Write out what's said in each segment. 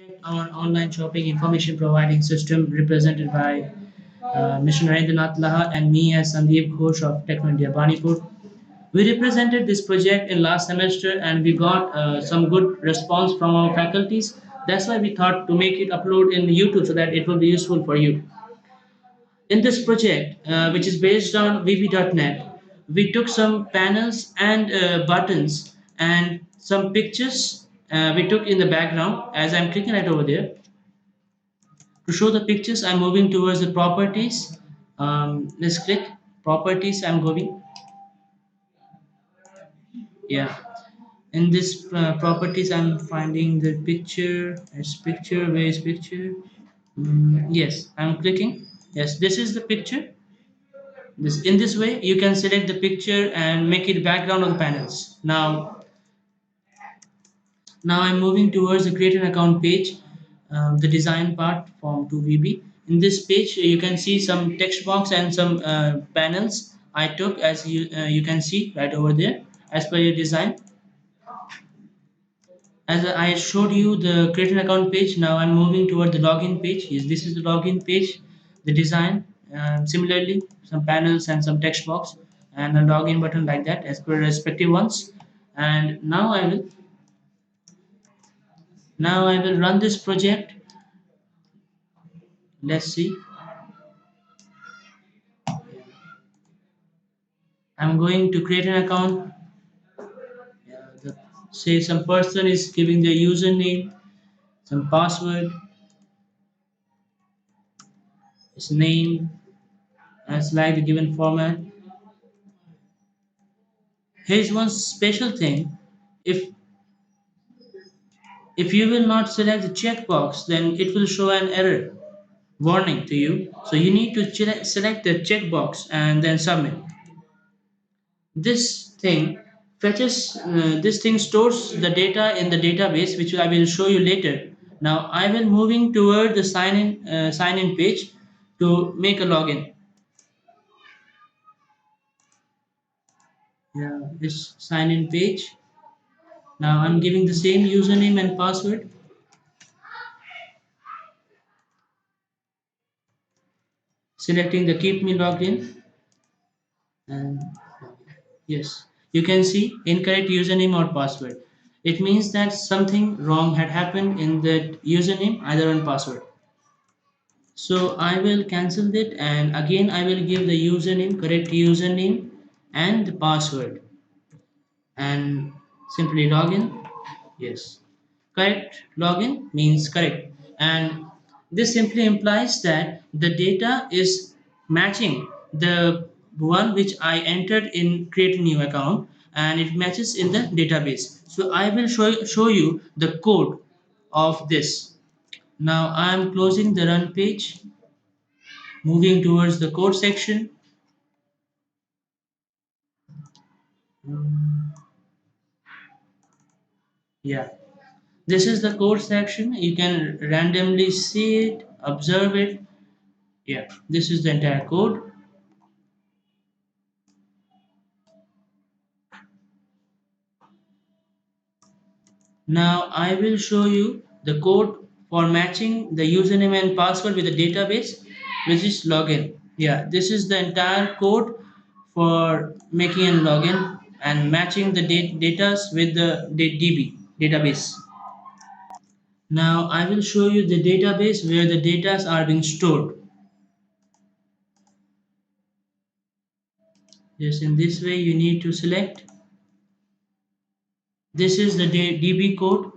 project on online shopping information providing system represented by Mr. Narendranath Laha and me as Sandeep Ghosh of Techno India Banipur. We represented this project in last semester and we got some good response from our faculties. That's why we thought to make it upload in YouTube so that it will be useful for you. In this project, which is based on VB.net, we took some panels and buttons and some pictures we took in the background. As I'm clicking right over there, to show the pictures, I'm moving towards the properties. Let's click properties. I'm going. Yeah. In this properties, I'm finding the picture. It's picture. Where is picture? Yes, I'm clicking. Yes, this is the picture. This in this way you can select the picture and make it background on the panels. Now I'm moving towards the create an account page, the design part from 2VB. In this page you can see some text box and some panels I took, as you can see right over there as per your design. As I showed you the create an account page, now I'm moving toward the login page. Yes, this is the login page, the design. Similarly, some panels and some text box and a login button like that as per respective ones. And now I will run this project. Let's see. I'm going to create an account. Say some person is giving their username, some password, his name, as like the given format. Here's one special thing. If If you will not select the checkbox, then it will show an error warning to you. So you need to select the checkbox and then submit. This thing this thing stores the data in the database, which I will show you later. Now I will moving toward the sign in page to make a login. Yeah, this sign in page. Now I'm giving the same username and password, selecting the keep me logged in, and yes, you can see incorrect username or password. It means that something wrong had happened in that username, either on password. So I will cancel it and again I will give the username, correct username and the password, and simply login. Yes, correct login means correct, and this simply implies that the data is matching the one which I entered in create a new account, and it matches in the database. So I will show you the code of this. Now I am closing the run page, moving towards the code section. Yeah, this is the code section. You can randomly see it, observe it. Yeah, this is the entire code. Now I will show you the code for matching the username and password with the database, which is login. Yeah, this is the entire code for making a login and matching the data with the DB database. Now I will show you the database where the data are being stored. Yes, in this way you need to select. This is the DB code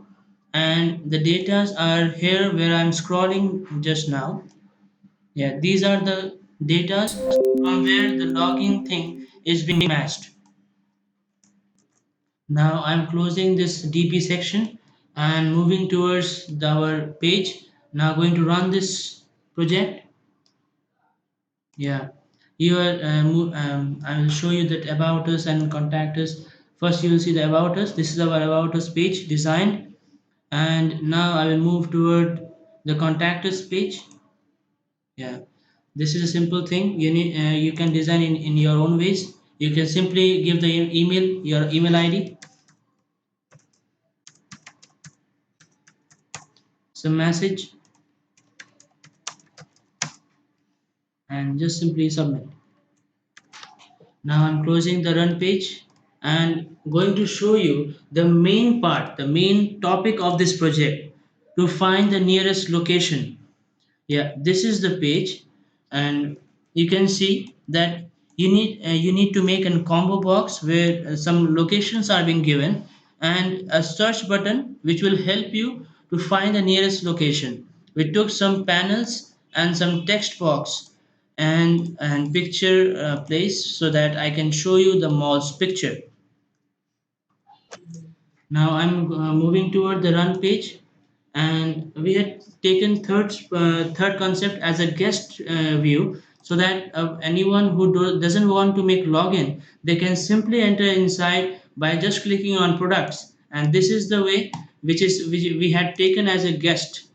and the datas are here where I'm scrolling just now. Yeah, these are the datas from where the logging thing is being matched. Now I'm closing this DB section and moving towards our page. Now going to run this project. Yeah, you are. I will show you that about us and contact us. First, you will see the about us. This is our about us page designed, and now I will move toward the contact us page. Yeah, this is a simple thing. You can design in your own ways. You can simply give the email, your email ID. some message and just simply submit. Now I'm closing the run page and going to show you the main part, the main topic of this project, to find the nearest location. Yeah, this is the page, and you can see that you need to make a combo box where some locations are being given, and a search button which will help you to find the nearest location. We took some panels and some text box and picture place so that I can show you the mall's picture. Now I'm moving toward the run page, and we had taken third concept as a guest view, so that anyone who doesn't want to make login, they can simply enter inside by just clicking on products, and this is the way which we had taken as a guest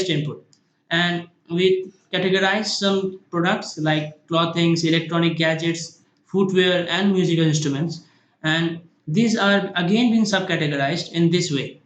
input, and we categorized some products like clothings, electronic gadgets, footwear, and musical instruments, and these are again being subcategorized in this way.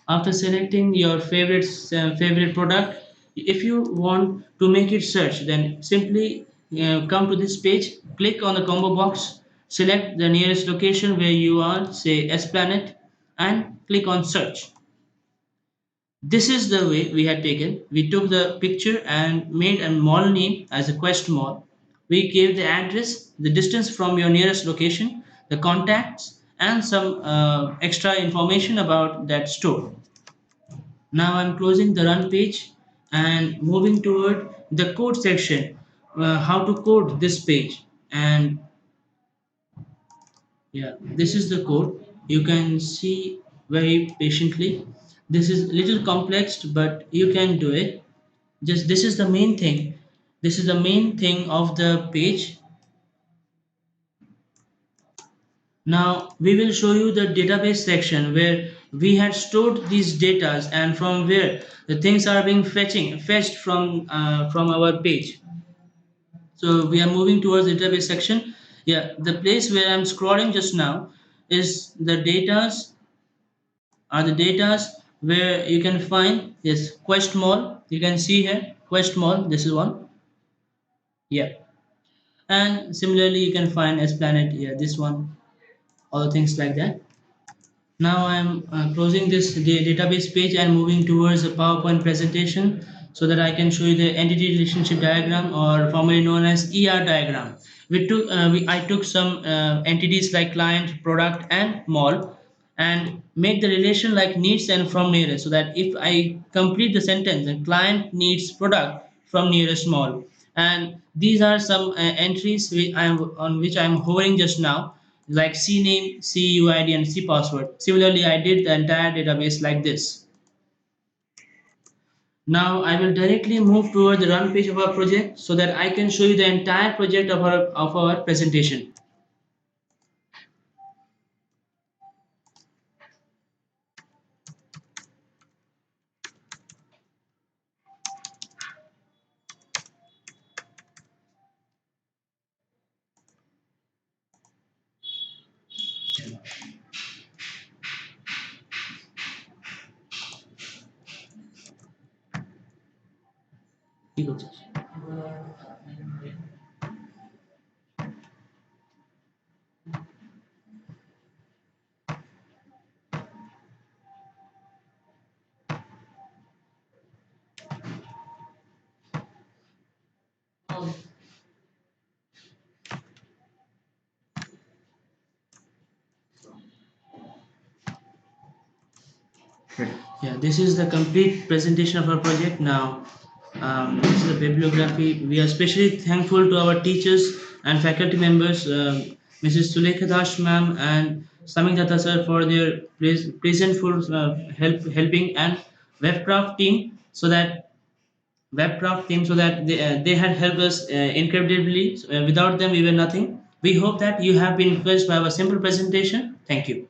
After selecting your favorite product, if you want to make it search, then simply come to this page, click on the combo box, select the nearest location where you are, say Esplanet, and click on search. This is the way we had taken. We took the picture and made a mall name as a Quest Mall. We gave the address, the distance from your nearest location, the contacts, and some extra information about that store. Now I'm closing the run page and moving toward the code section, how to code this page. And yeah, this is the code. You can see very patiently. This is a little complex, but you can do it. Just this is the main thing. This is the main thing of the page. Now we will show you the database section where we had stored these datas and from where the things are being fetched from our page. So we are moving towards the database section. Yeah, the place where I'm scrolling just now is the datas are the datas where you can find this Quest Mall. You can see here Quest Mall. This is one. Yeah, and similarly you can find Esplanet. Yeah, this one. All things like that. Now I'm closing this database page and moving towards a PowerPoint presentation so that I can show you the entity relationship diagram, or formerly known as ER diagram. I took some entities like client, product, and mall, and make the relation like needs and from nearest, so that if I complete the sentence, the client needs product from nearest mall, and these are some entries on which I'm hovering just now, like CNAME, CUID, and CPassword. Similarly, I did the entire database like this. Now I will directly move toward the run page of our project so that I can show you the entire project of our presentation. ঠিক আছে। Yeah, this is the complete presentation of our project. Now this is the bibliography. We are especially thankful to our teachers and faculty members, Mrs. Sulekha Dash ma'am and Samik Datta sir, for their presentful helping, and webcraft team so that they had helped us incredibly. Without them we were nothing. We hope that you have been impressed by our simple presentation. Thank you.